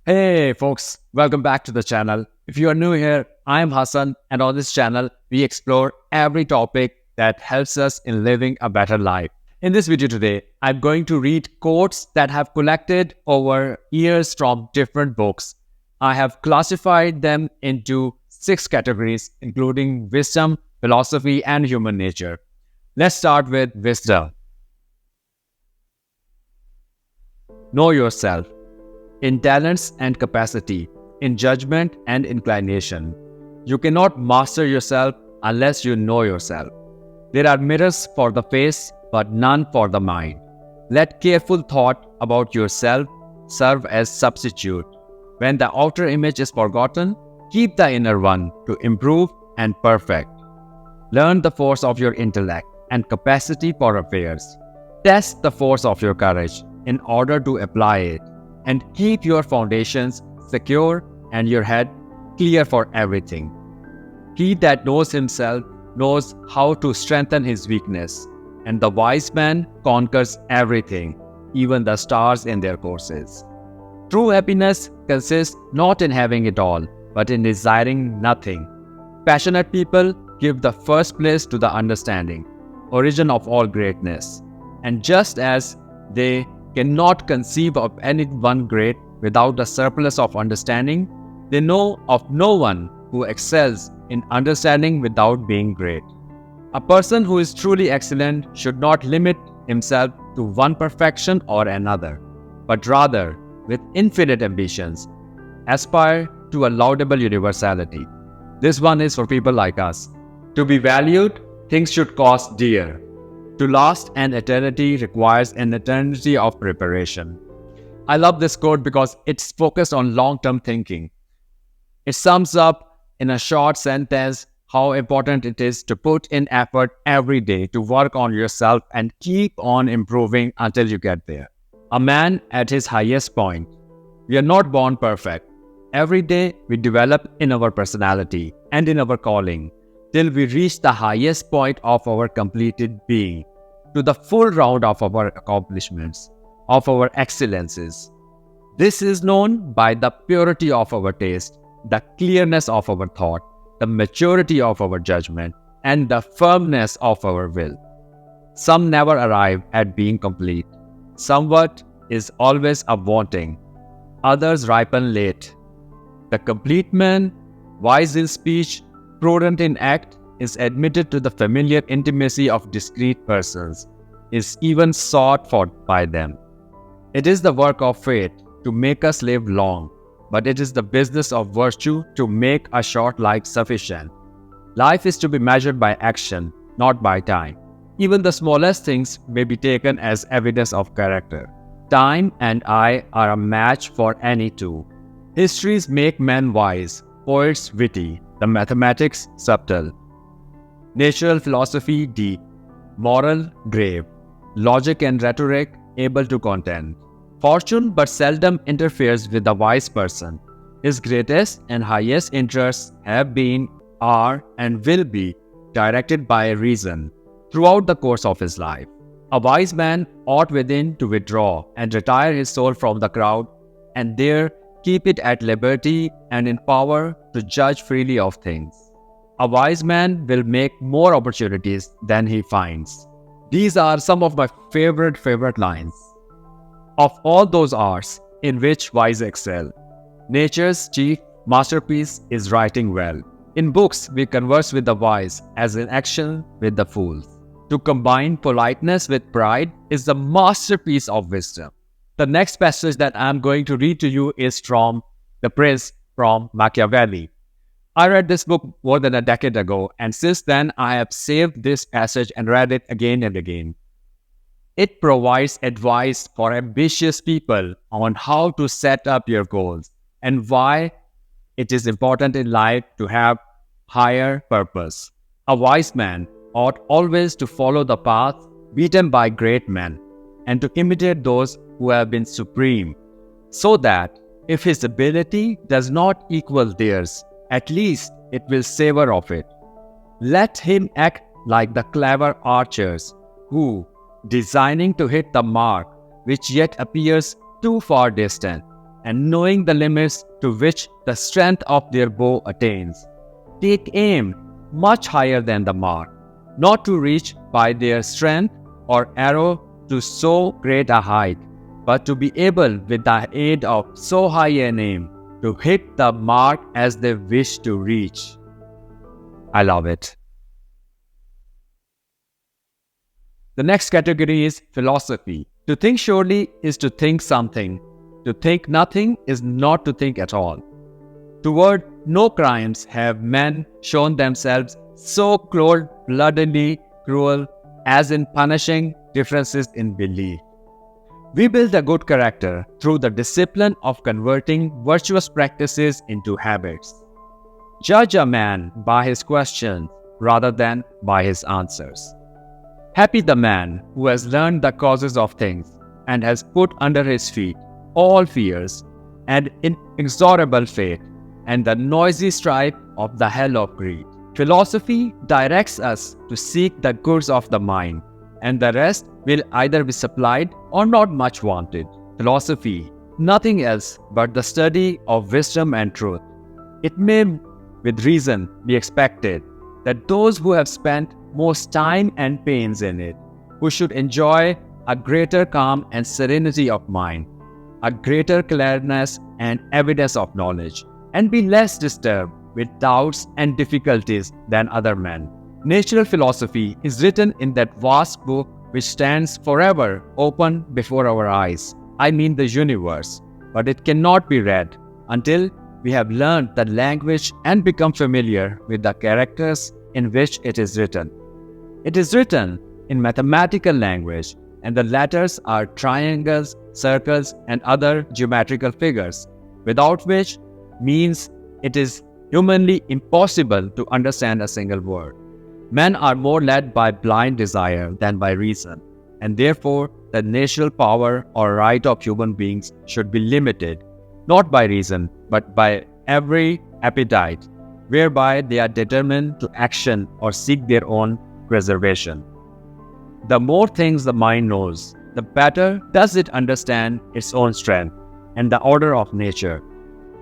Hey folks, welcome back to the channel. If you are new here, I am Hassan, and on this channel, we explore every topic that helps us in living a better life. In this video today, I'm going to read quotes that have collected over years from different books. I have classified them into 6 categories, including wisdom, philosophy, and human nature. Let's start with wisdom. Know yourself. In talents and capacity, in judgment and inclination. You cannot master yourself unless you know yourself. There are mirrors for the face, but none for the mind. Let careful thought about yourself serve as substitute. When the outer image is forgotten, keep the inner one to improve and perfect. Learn the force of your intellect and capacity for affairs. Test the force of your courage in order to apply it. And keep your foundations secure and your head clear for everything. He that knows himself knows how to strengthen his weakness, and the wise man conquers everything, even the stars in their courses. True happiness consists not in having it all, but in desiring nothing. Passionate people give the first place to the understanding, origin of all greatness. And just as they cannot conceive of anyone great without the surplus of understanding, they know of no one who excels in understanding without being great. A person who is truly excellent should not limit himself to one perfection or another, but rather, with infinite ambitions, aspire to a laudable universality. This one is for people like us. To be valued, things should cost dear. To last an eternity requires an eternity of preparation. I love this quote because it's focused on long-term thinking. It sums up in a short sentence how important it is to put in effort every day to work on yourself and keep on improving until you get there. A man at his highest point. We are not born perfect. Every day we develop in our personality and in our calling, till we reach the highest point of our completed being, to the full round of our accomplishments, of our excellences. This is known by the purity of our taste, the clearness of our thought, the maturity of our judgment, and the firmness of our will. Some never arrive at being complete. Somewhat is always a wanting. Others ripen late. The complete man, wise in speech, prudent in act, is admitted to the familiar intimacy of discreet persons, is even sought for by them. It is the work of fate to make us live long, but it is the business of virtue to make a short life sufficient. Life is to be measured by action, not by time. Even the smallest things may be taken as evidence of character. Time and I are a match for any two. Histories make men wise, poets witty, the mathematics subtle. Natural philosophy deep, moral grave, logic and rhetoric able to contend. Fortune but seldom interferes with the wise person. His greatest and highest interests have been, are, and will be directed by reason throughout the course of his life. A wise man ought within to withdraw and retire his soul from the crowd, and there keep it at liberty and in power to judge freely of things. A wise man will make more opportunities than he finds. These are some of my favorite lines. Of all those arts in which wise excel, nature's chief masterpiece is writing well. In books, we converse with the wise, as in action with the fools. To combine politeness with pride is the masterpiece of wisdom. The next passage that I'm going to read to you is from The Prince from Machiavelli. I read this book more than a decade ago, and since then I have saved this passage and read it again and again. It provides advice for ambitious people on how to set up your goals and why it is important in life to have higher purpose. A wise man ought always to follow the path beaten by great men and to imitate those who have been supreme, so that if his ability does not equal theirs, at least it will savor of it. Let him act like the clever archers who, designing to hit the mark which yet appears too far distant, and knowing the limits to which the strength of their bow attains. Take aim much higher than the mark, not to reach by their strength or arrow to so great a height, but to be able with the aid of so high an aim to hit the mark as they wish to reach. I love it. The next category is philosophy. To think surely is to think something. To think nothing is not to think at all. Toward no crimes have men shown themselves so cold-bloodedly cruel as in punishing differences in belief. We build a good character through the discipline of converting virtuous practices into habits. Judge a man by his questions rather than by his answers. Happy the man who has learned the causes of things and has put under his feet all fears and inexorable fate and the noisy strife of the hell of greed. Philosophy directs us to seek the goods of the mind, and the rest will either be supplied or not much wanted. Philosophy, nothing else but the study of wisdom and truth. It may, with reason, be expected that those who have spent most time and pains in it, who should enjoy a greater calm and serenity of mind, a greater clearness and evidence of knowledge, and be less disturbed with doubts and difficulties than other men. Natural philosophy is written in that vast book which stands forever open before our eyes. I mean the universe, but it cannot be read until we have learned the language and become familiar with the characters in which it is written. It is written in mathematical language, and the letters are triangles, circles, and other geometrical figures, without which means it is humanly impossible to understand a single word. Men are more led by blind desire than by reason, and therefore the natural power or right of human beings should be limited, not by reason, but by every appetite, whereby they are determined to action or seek their own preservation. The more things the mind knows, the better does it understand its own strength and the order of nature.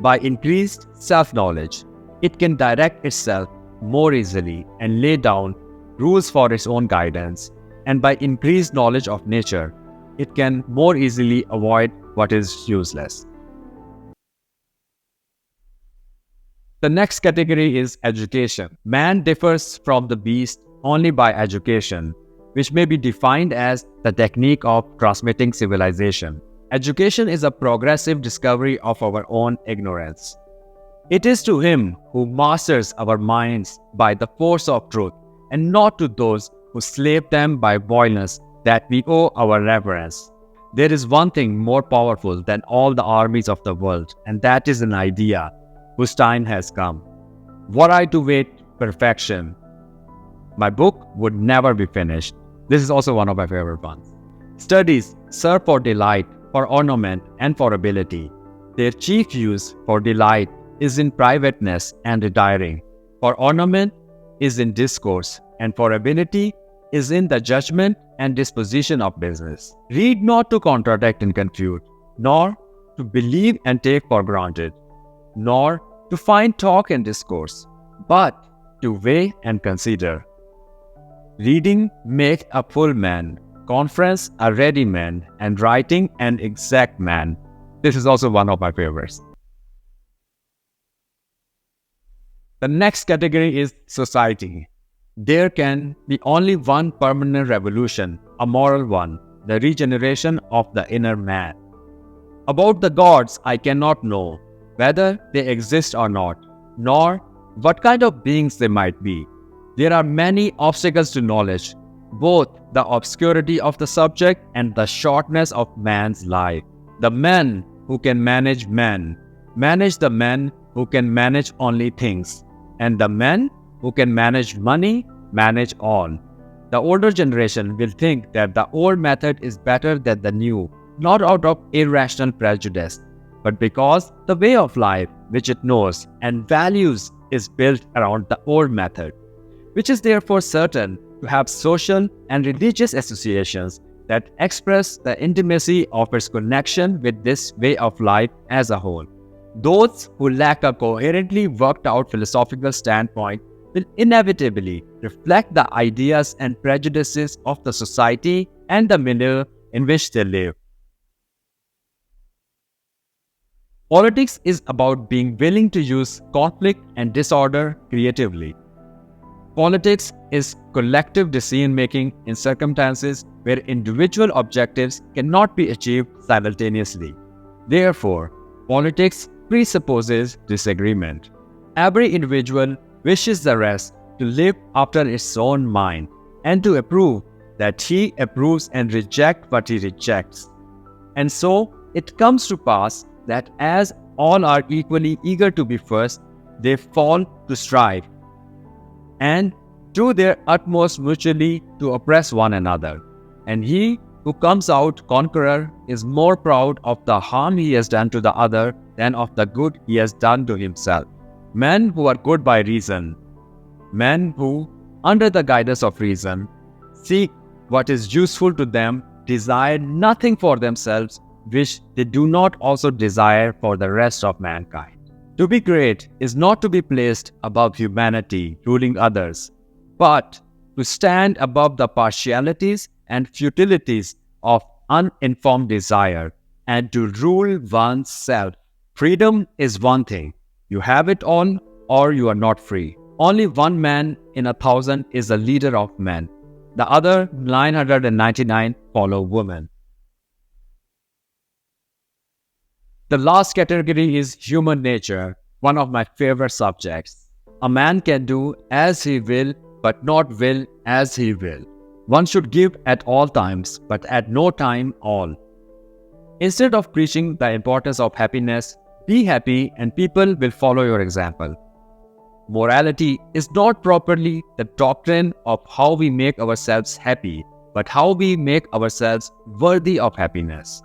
By increased self-knowledge, it can direct itself more easily and lay down rules for its own guidance, and by increased knowledge of nature, it can more easily avoid what is useless. The next category is education. Man differs from the beast only by education, which may be defined as the technique of transmitting civilization. Education is a progressive discovery of our own ignorance. It is to him who masters our minds by the force of truth, and not to those who slave them by violence, that we owe our reverence. There is one thing more powerful than all the armies of the world, and that is an idea whose time has come. Were I to wait perfection, my book would never be finished. This is also one of my favorite ones. Studies serve for delight, for ornament, and for ability. Their chief use for delight is in privateness and retiring, for ornament is in discourse, and for ability is in the judgment and disposition of business. Read not to contradict and confute, nor to believe and take for granted, nor to find talk and discourse, but to weigh and consider. Reading makes a full man, conference a ready man, and writing an exact man. This is also one of my favorites. The next category is society. There can be only one permanent revolution, a moral one, the regeneration of the inner man. About the gods I cannot know, whether they exist or not, nor what kind of beings they might be. There are many obstacles to knowledge, both the obscurity of the subject and the shortness of man's life. The men who can manage men, manage the men who can manage only things, and the men who can manage money, manage all. The older generation will think that the old method is better than the new, not out of irrational prejudice, but because the way of life which it knows and values is built around the old method, which is therefore certain to have social and religious associations that express the intimacy of its connection with this way of life as a whole. Those who lack a coherently worked out philosophical standpoint will inevitably reflect the ideas and prejudices of the society and the milieu in which they live. Politics is about being willing to use conflict and disorder creatively. Politics is collective decision-making in circumstances where individual objectives cannot be achieved simultaneously. Therefore, politics presupposes disagreement. Every individual wishes the rest to live after its own mind and to approve that he approves and reject what he rejects. And so, it comes to pass that as all are equally eager to be first, they fall to strive and do their utmost mutually to oppress one another. And he who comes out conqueror is more proud of the harm he has done to the other than of the good he has done to himself. Men who are good by reason, men who, under the guidance of reason, seek what is useful to them, desire nothing for themselves which they do not also desire for the rest of mankind. To be great is not to be placed above humanity, ruling others, but to stand above the partialities and futilities of uninformed desire and to rule one's self. Freedom is one thing. You have it all or you are not free. Only one man in 1,000 is a leader of men. The other 999 follow women. The last category is human nature, one of my favorite subjects. A man can do as he will, but not will as he will. One should give at all times, but at no time all. Instead of preaching the importance of happiness, be happy and people will follow your example. Morality is not properly the doctrine of how we make ourselves happy, but how we make ourselves worthy of happiness.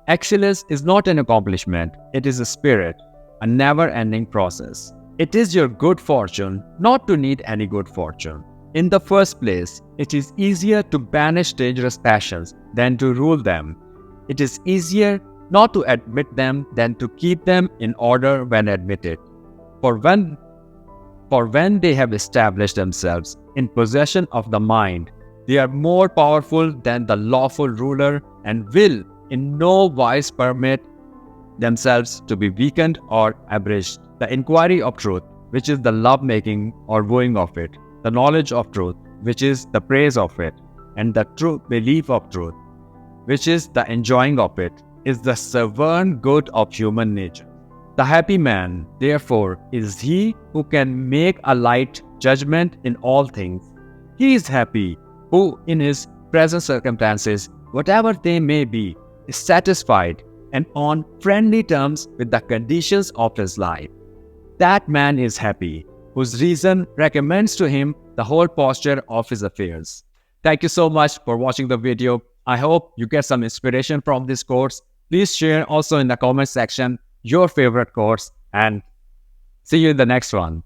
Excellence is not an accomplishment, it is a spirit, a never-ending process. It is your good fortune not to need any good fortune. In the first place, it is easier to banish dangerous passions than to rule them. It is easier not to admit them than to keep them in order when admitted. For when they have established themselves in possession of the mind, they are more powerful than the lawful ruler and will in no wise permit themselves to be weakened or abridged. The inquiry of truth, which is the love-making or wooing of it, the knowledge of truth, which is the praise of it, and the true belief of truth, which is the enjoying of it, is the sovereign good of human nature. The happy man, therefore, is he who can make a light judgment in all things. He is happy who, in his present circumstances, whatever they may be, is satisfied and on friendly terms with the conditions of his life. That man is happy, whose reason recommends to him the whole posture of his affairs. Thank you so much for watching the video. I hope you get some inspiration from this course. Please share also in the comment section your favorite course and see you in the next one.